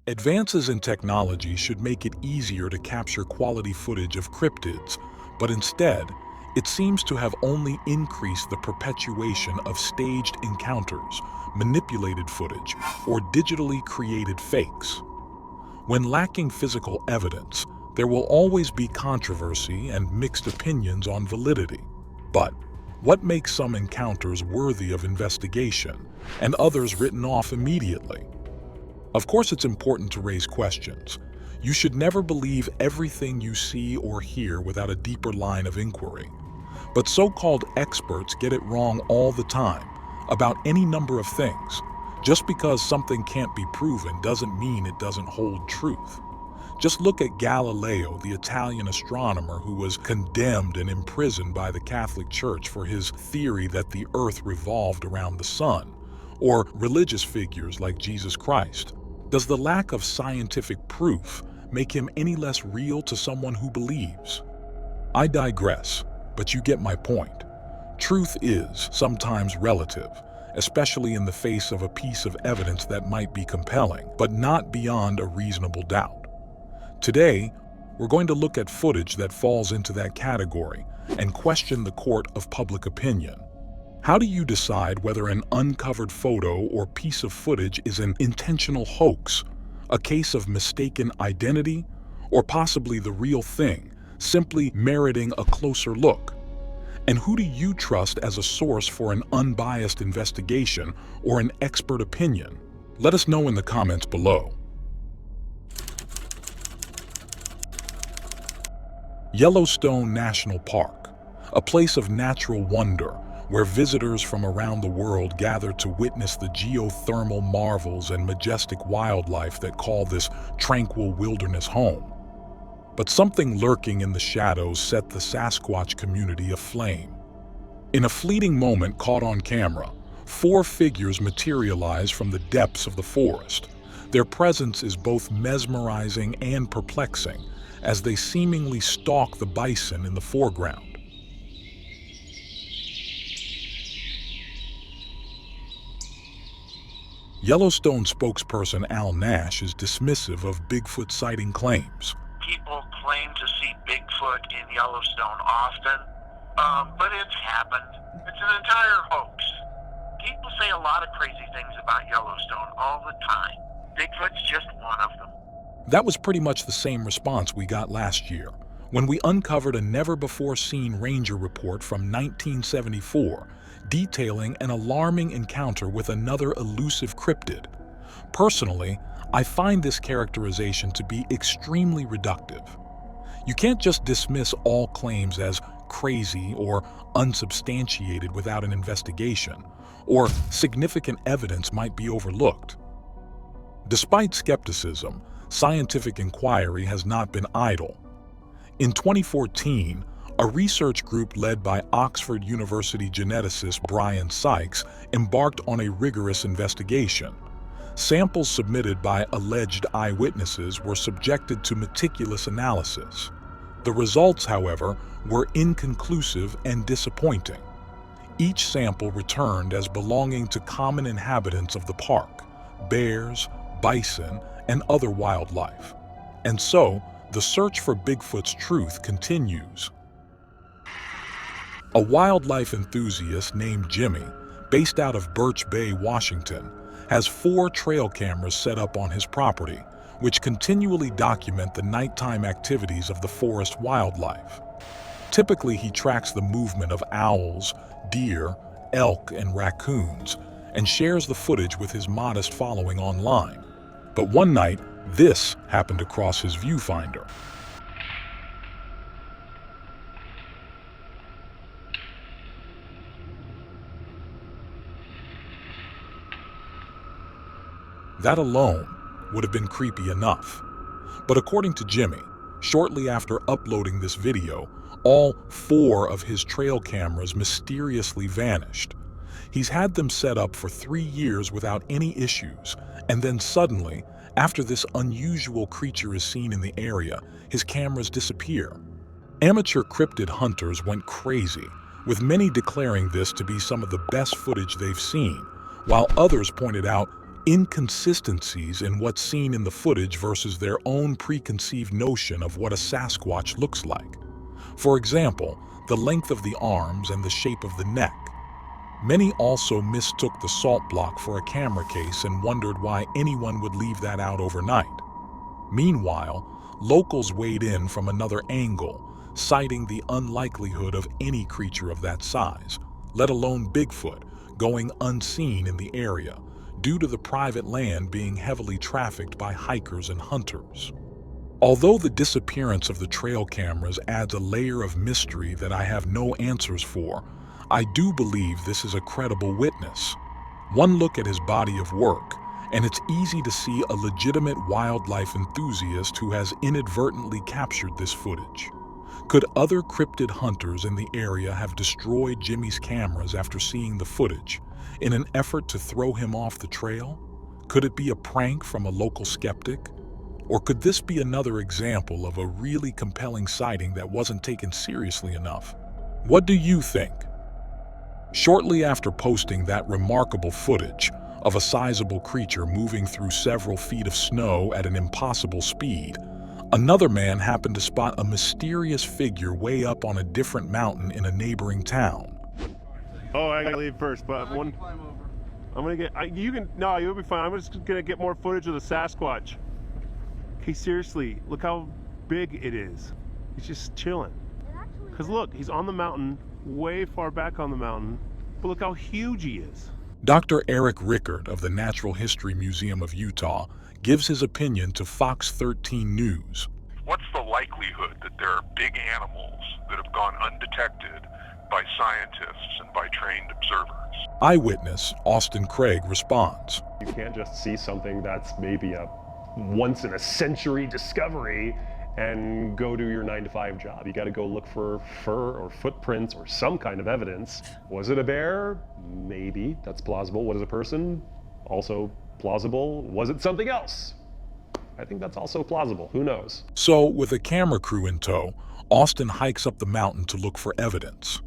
Advances in technology should make it easier to capture quality footage of cryptids, but instead, it seems to have only increased the perpetuation of staged encounters, manipulated footage, or digitally created fakes. When lacking physical evidence, there will always be controversy and mixed opinions on validity. But what makes some encounters worthy of investigation and others written off immediately? Of course, it's important to raise questions. You should never believe everything you see or hear without a deeper line of inquiry. But so-called experts get it wrong all the time about any number of things. Just because something can't be proven doesn't mean it doesn't hold truth. Just look at Galileo, the Italian astronomer who was condemned and imprisoned by the Catholic Church for his theory that the Earth revolved around the sun, or religious figures like Jesus Christ. Does the lack of scientific proof make him any less real to someone who believes? I digress, but you get my point. Truth is sometimes relative, especially in the face of a piece of evidence that might be compelling, but not beyond a reasonable doubt. Today, we're going to look at footage that falls into that category and question the court of public opinion. How do you decide whether an uncovered photo or piece of footage is an intentional hoax, a case of mistaken identity, or possibly the real thing, simply meriting a closer look? And who do you trust as a source for an unbiased investigation or an expert opinion? Let us know in the comments below. Yellowstone National Park, a place of natural wonder where visitors from around the world gather to witness the geothermal marvels and majestic wildlife that call this tranquil wilderness home. But something lurking in the shadows set the Sasquatch community aflame. In a fleeting moment caught on camera, 4 figures materialize from the depths of the forest. Their presence is both mesmerizing and perplexing as they seemingly stalk the bison in the foreground. Yellowstone spokesperson Al Nash is dismissive of Bigfoot sighting claims. People claim to see Bigfoot in Yellowstone often, but it's happened. It's an entire hoax. People say a lot of crazy things about Yellowstone all the time. Bigfoot's just one of them. That was pretty much the same response we got last year, when we uncovered a never-before-seen ranger report from 1974 detailing an alarming encounter with another elusive cryptid. Personally, I find this characterization to be extremely reductive. You can't just dismiss all claims as crazy or unsubstantiated without an investigation, or significant evidence might be overlooked. Despite skepticism, scientific inquiry has not been idle. In 2014, a research group led by Oxford University geneticist Brian Sykes embarked on a rigorous investigation. Samples submitted by alleged eyewitnesses were subjected to meticulous analysis. The results, however, were inconclusive and disappointing. Each sample returned as belonging to common inhabitants of the park: bears, bison, and other wildlife. And so, the search for Bigfoot's truth continues. A wildlife enthusiast named Jimmy, based out of Birch Bay, Washington, has 4 trail cameras set up on his property, which continually document the nighttime activities of the forest wildlife. Typically, he tracks the movement of owls, deer, elk, and raccoons, and shares the footage with his modest following online. But one night, this happened to cross his viewfinder. That alone would have been creepy enough. But according to Jimmy, shortly after uploading this video, all 4 of his trail cameras mysteriously vanished. He's had them set up for 3 years without any issues, and then suddenly, after this unusual creature is seen in the area, his cameras disappear. Amateur cryptid hunters went crazy, with many declaring this to be some of the best footage they've seen, while others pointed out inconsistencies in what's seen in the footage versus their own preconceived notion of what a Sasquatch looks like. For example, the length of the arms and the shape of the neck. Many also mistook the salt block for a camera case and wondered why anyone would leave that out overnight. Meanwhile, locals weighed in from another angle, citing the unlikelihood of any creature of that size, let alone Bigfoot, going unseen in the area, due to the private land being heavily trafficked by hikers and hunters. Although the disappearance of the trail cameras adds a layer of mystery that I have no answers for, I do believe this is a credible witness. One look at his body of work, and it's easy to see a legitimate wildlife enthusiast who has inadvertently captured this footage. Could other cryptid hunters in the area have destroyed Jimmy's cameras after seeing the footage, in an effort to throw him off the trail? Could it be a prank from a local skeptic? Or could this be another example of a really compelling sighting that wasn't taken seriously enough? What do you think? Shortly after posting that remarkable footage of a sizable creature moving through several feet of snow at an impossible speed, another man happened to spot a mysterious figure way up on a different mountain in a neighboring town. Oh, I gotta leave first, but one. I'm gonna get. No, you'll be fine. I'm just gonna get more footage of the Sasquatch. Okay, seriously, look how big it is. He's just chilling. Cause look, he's on the mountain, way far back on the mountain, but look how huge he is. Dr. Eric Rickard of the Natural History Museum of Utah gives his opinion to Fox 13 News. What's the likelihood that there are big animals that have gone undetected by scientists and by trained observers? Eyewitness Austin Craig responds. You can't just see something that's maybe a once-in-a-century discovery and go do your 9-to-5 job. You got to go look for fur or footprints or some kind of evidence. Was it a bear? Maybe. That's plausible. Was it a person? Also plausible. Was it something else? I think that's also plausible. Who knows? So, with a camera crew in tow, Austin hikes up the mountain to look for evidence.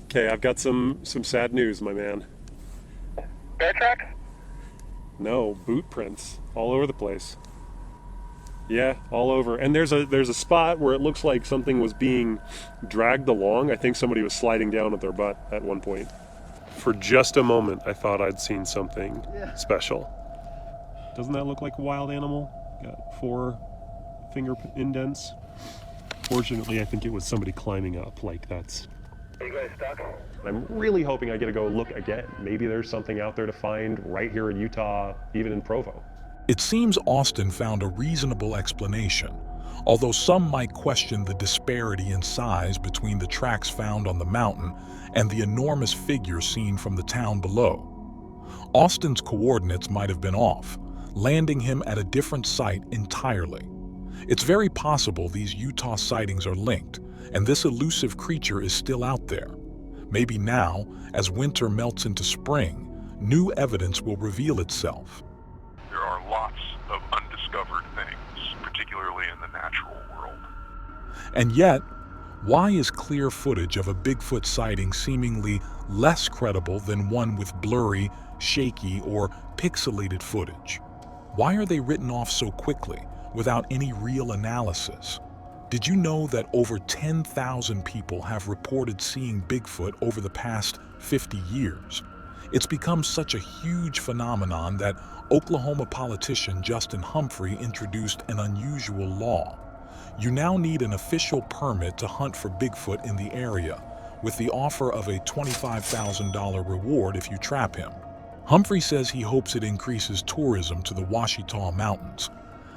Okay, I've got some sad news, my man. Bear track? No, boot prints all over the place. Yeah, all over. And there's a spot where it looks like something was being dragged along. I think somebody was sliding down with their butt at one point. For just a moment, I thought I'd seen something special. Doesn't that look like a wild animal? Got 4 finger indents. Fortunately, I think it was somebody climbing up. Like that's. Are you guys stuck? I'm really hoping I get to go look again. Maybe there's something out there to find right here in Utah, even in Provo. It seems Austin found a reasonable explanation, although some might question the disparity in size between the tracks found on the mountain and the enormous figure seen from the town below. Austin's coordinates might have been off, landing him at a different site entirely. It's very possible these Utah sightings are linked, and this elusive creature is still out there. Maybe now, as winter melts into spring, new evidence will reveal itself. undiscovered things, particularly in the natural world. And yet, why is clear footage of a Bigfoot sighting seemingly less credible than one with blurry, shaky, or pixelated footage? Why are they written off so quickly, without any real analysis? Did you know that over 10,000 people have reported seeing Bigfoot over the past 50 years? It's become such a huge phenomenon that Oklahoma politician Justin Humphrey introduced an unusual law. You now need an official permit to hunt for Bigfoot in the area, with the offer of a $25,000 reward if you trap him. Humphrey says he hopes it increases tourism to the Ouachita Mountains.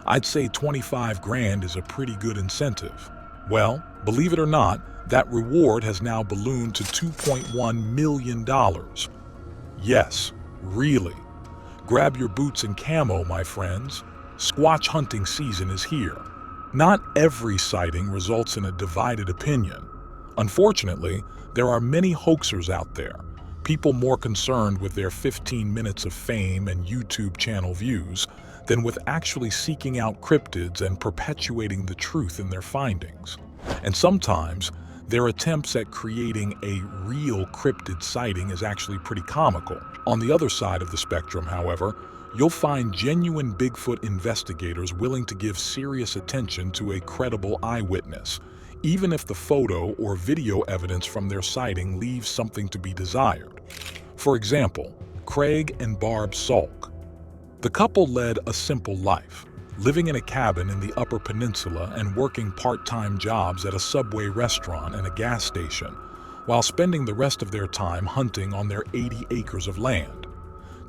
I'd say 25 grand is a pretty good incentive. Well, believe it or not, that reward has now ballooned to $2.1 million. Yes, really. Grab your boots and camo, my friends. Squatch hunting season is here. Not every sighting results in a divided opinion. Unfortunately, there are many hoaxers out there, people more concerned with their 15 minutes of fame and YouTube channel views than with actually seeking out cryptids and perpetuating the truth in their findings. And sometimes, their attempts at creating a real cryptid sighting is actually pretty comical. On the other side of the spectrum, however, you'll find genuine Bigfoot investigators willing to give serious attention to a credible eyewitness, even if the photo or video evidence from their sighting leaves something to be desired. For example, Craig and Barb Salk. The couple led a simple life, living in a cabin in the Upper Peninsula and working part-time jobs at a Subway restaurant and a gas station, while spending the rest of their time hunting on their 80 acres of land.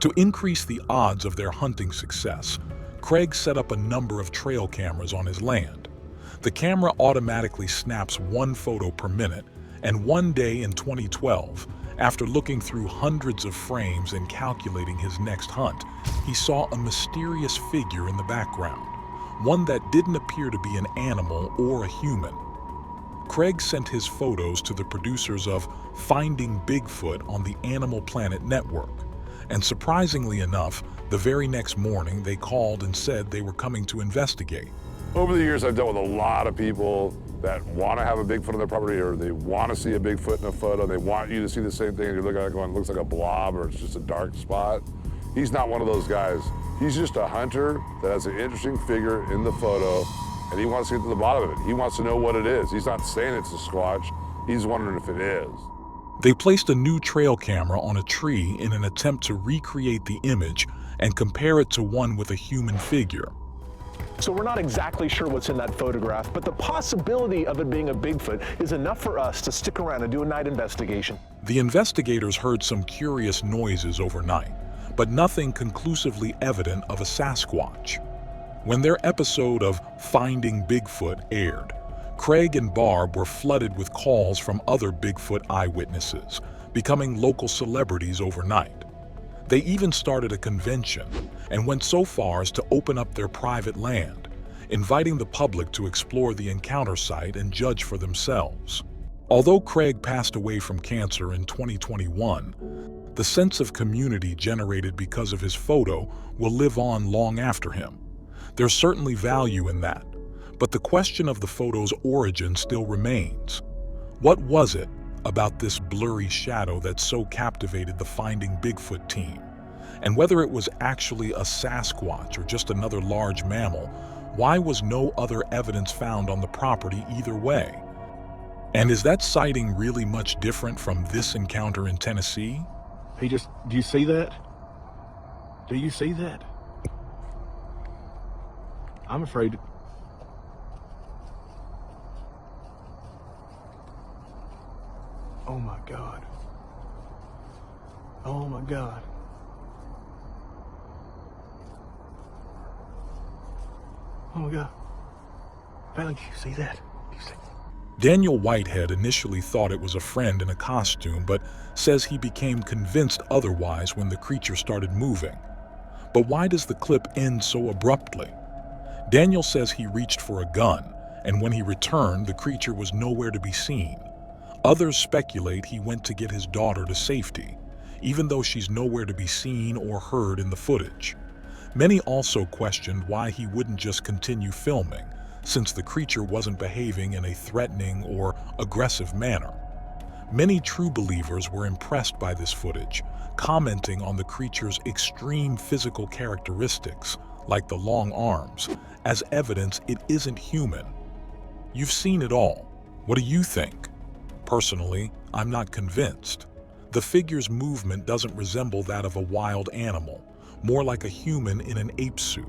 To increase the odds of their hunting success, Craig set up a number of trail cameras on his land. The camera automatically snaps one photo per minute, and one day in 2012, after looking through hundreds of frames and calculating his next hunt, he saw a mysterious figure in the background, one that didn't appear to be an animal or a human. Craig sent his photos to the producers of Finding Bigfoot on the Animal Planet Network, and surprisingly enough, the very next morning they called and said they were coming to investigate. Over the years, I've dealt with a lot of people that want to have a Bigfoot on their property, or they want to see a Bigfoot in a photo. They want you to see the same thing, and you look at it going, it looks like a blob, or it's just a dark spot. He's not one of those guys. He's just a hunter that has an interesting figure in the photo, and he wants to get to the bottom of it. He wants to know what it is. He's not saying it's a Sasquatch. He's wondering if it is. They placed a new trail camera on a tree in an attempt to recreate the image and compare it to one with a human figure. So we're not exactly sure what's in that photograph, but the possibility of it being a Bigfoot is enough for us to stick around and do a night investigation. The investigators heard some curious noises overnight, but nothing conclusively evident of a Sasquatch. When their episode of Finding Bigfoot aired, Craig and Barb were flooded with calls from other Bigfoot eyewitnesses, becoming local celebrities overnight. They even started a convention and went so far as to open up their private land, inviting the public to explore the encounter site and judge for themselves. Although Craig passed away from cancer in 2021, the sense of community generated because of his photo will live on long after him. There's certainly value in that, but the question of the photo's origin still remains. What was it about this blurry shadow that so captivated the Finding Bigfoot team? And whether it was actually a Sasquatch or just another large mammal, why was no other evidence found on the property either way? And is that sighting really much different from this encounter in Tennessee? Do you see that? Do you see that? I'm afraid. Oh my God. Oh my God. Oh my God. Bailey, do you see that? Do you see? Daniel Whitehead initially thought it was a friend in a costume, but says he became convinced otherwise when the creature started moving. But why does the clip end so abruptly? Daniel says he reached for a gun, and when he returned, the creature was nowhere to be seen. Others speculate he went to get his daughter to safety, even though she's nowhere to be seen or heard in the footage. Many also questioned why he wouldn't just continue filming, since the creature wasn't behaving in a threatening or aggressive manner. Many true believers were impressed by this footage, commenting on the creature's extreme physical characteristics, like the long arms, as evidence it isn't human. You've seen it all. What do you think? Personally, I'm not convinced. The figure's movement doesn't resemble that of a wild animal, more like a human in an ape suit.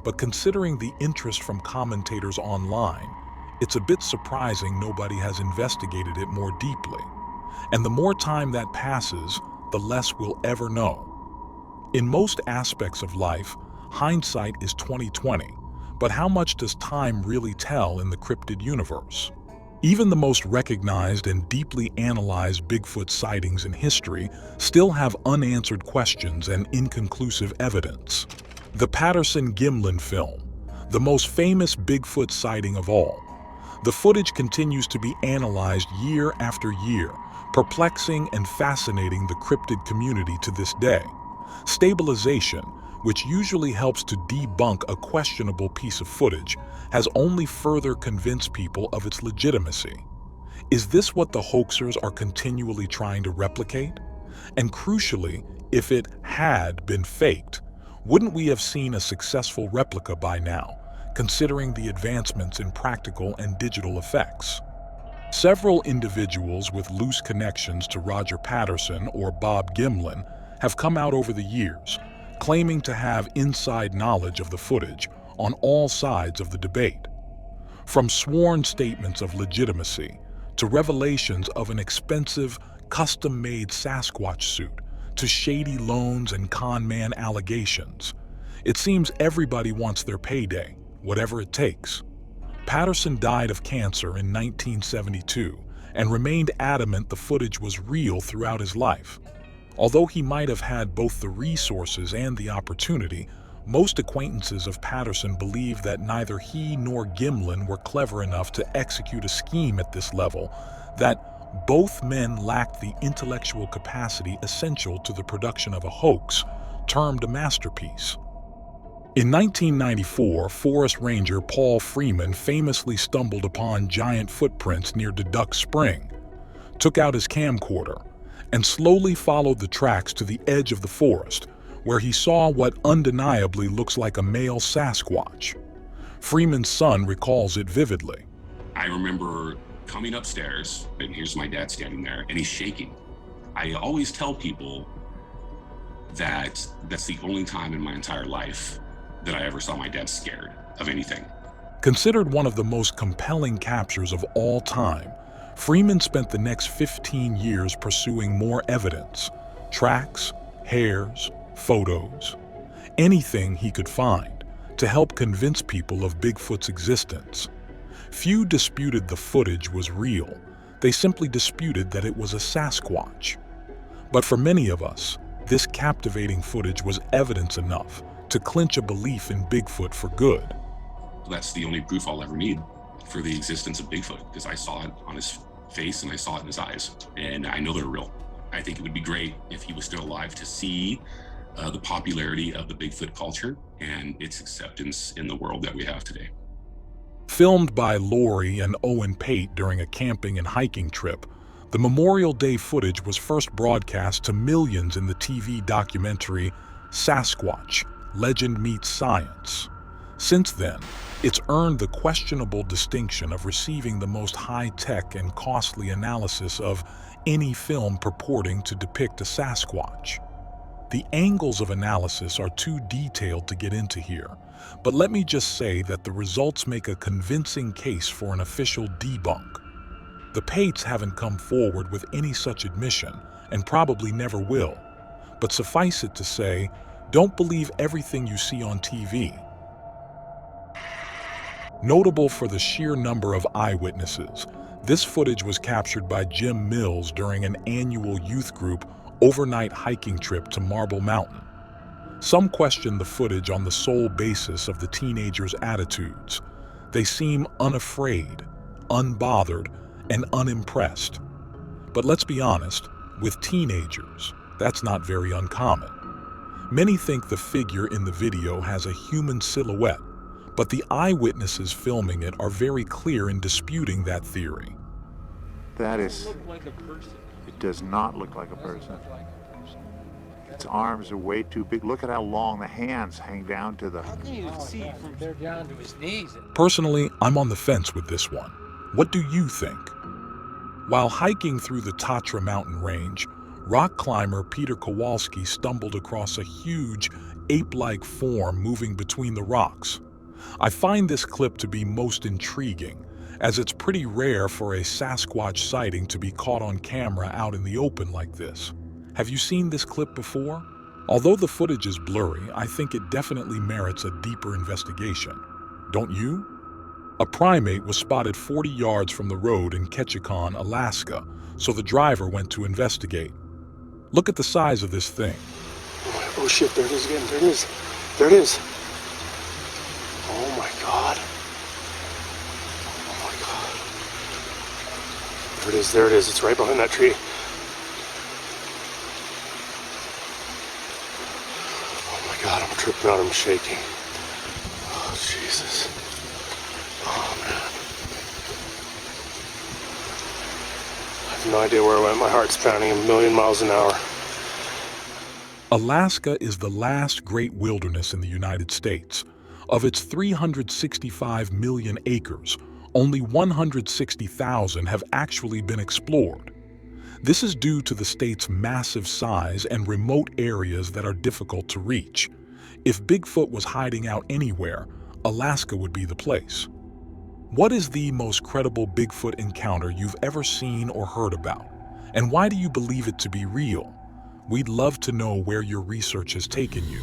But considering the interest from commentators online, it's a bit surprising nobody has investigated it more deeply. And the more time that passes, the less we'll ever know. In most aspects of life, hindsight is 20/20, but how much does time really tell in the cryptid universe? Even the most recognized and deeply analyzed Bigfoot sightings in history still have unanswered questions and inconclusive evidence. The Patterson-Gimlin film, the most famous Bigfoot sighting of all. The footage continues to be analyzed year after year, perplexing and fascinating the cryptid community to this day. Stabilization, which usually helps to debunk a questionable piece of footage, has only further convinced people of its legitimacy. Is this what the hoaxers are continually trying to replicate? And crucially, if it had been faked, wouldn't we have seen a successful replica by now, considering the advancements in practical and digital effects? Several individuals with loose connections to Roger Patterson or Bob Gimlin have come out over the years, claiming to have inside knowledge of the footage on all sides of the debate. From sworn statements of legitimacy to revelations of an expensive, custom-made Sasquatch suit to shady loans and con man allegations, it seems everybody wants their payday, whatever it takes. Patterson died of cancer in 1972 and remained adamant the footage was real throughout his life. Although he might have had both the resources and the opportunity, most acquaintances of Patterson believe that neither he nor Gimlin were clever enough to execute a scheme at this level, that both men lacked the intellectual capacity essential to the production of a hoax, termed a masterpiece. In 1994, forest ranger Paul Freeman famously stumbled upon giant footprints near Duck Spring, took out his camcorder, and slowly followed the tracks to the edge of the forest, where he saw what undeniably looks like a male Sasquatch. Freeman's son recalls it vividly. I remember coming upstairs, and here's my dad standing there, and he's shaking. I always tell people that that's the only time in my entire life that I ever saw my dad scared of anything. Considered one of the most compelling captures of all time, Freeman spent the next 15 years pursuing more evidence, tracks, hairs, photos, anything he could find to help convince people of Bigfoot's existence. Few disputed the footage was real. They simply disputed that it was a Sasquatch. But for many of us, this captivating footage was evidence enough to clinch a belief in Bigfoot for good. That's the only proof I'll ever need for the existence of Bigfoot, because I saw it on his face and I saw it in his eyes, and I know they're real. I think it would be great if he was still alive to see the popularity of the Bigfoot culture and its acceptance in the world that we have today. Filmed by Lori and Owen Pate during a camping and hiking trip, the Memorial Day footage was first broadcast to millions in the TV documentary Sasquatch: Legend Meets Science. Since then, it's earned the questionable distinction of receiving the most high-tech and costly analysis of any film purporting to depict a Sasquatch. The angles of analysis are too detailed to get into here, but let me just say that the results make a convincing case for an official debunk. The Pates haven't come forward with any such admission, and probably never will, but suffice it to say, don't believe everything you see on TV. Notable for the sheer number of eyewitnesses, this footage was captured by Jim Mills during an annual youth group overnight hiking trip to Marble Mountain. Some question the footage on the sole basis of the teenagers' attitudes. They seem unafraid, unbothered, and unimpressed. But let's be honest, with teenagers, that's not very uncommon. Many think the figure in the video has a human silhouette, but the eyewitnesses filming it are very clear in disputing that theory. That is, it does not look like a person. Its arms are way too big. Look at how long the hands hang down to the... How can you see from there down to his knees? Personally, I'm on the fence with this one. What do you think? While hiking through the Tatra mountain range, rock climber Peter Kowalski stumbled across a huge, ape-like form moving between the rocks. I find this clip to be most intriguing, as it's pretty rare for a Sasquatch sighting to be caught on camera out in the open like this. Have you seen this clip before? Although the footage is blurry, I think it definitely merits a deeper investigation. Don't you? A primate was spotted 40 yards from the road in Ketchikan, Alaska, so the driver went to investigate. Look at the size of this thing. Oh shit, there it is again, there it is. There it is. Oh my God. Oh my God. There it is, it's right behind that tree. Oh my God, I'm tripping out, I'm shaking. Oh Jesus. Oh man. I have no idea where I went, my heart's pounding a million miles an hour. Alaska is the last great wilderness in the United States. Of its 365 million acres, only 160,000 have actually been explored. This is due to the state's massive size and remote areas that are difficult to reach. If Bigfoot was hiding out anywhere, Alaska would be the place. What is the most credible Bigfoot encounter you've ever seen or heard about? And why do you believe it to be real? We'd love to know where your research has taken you.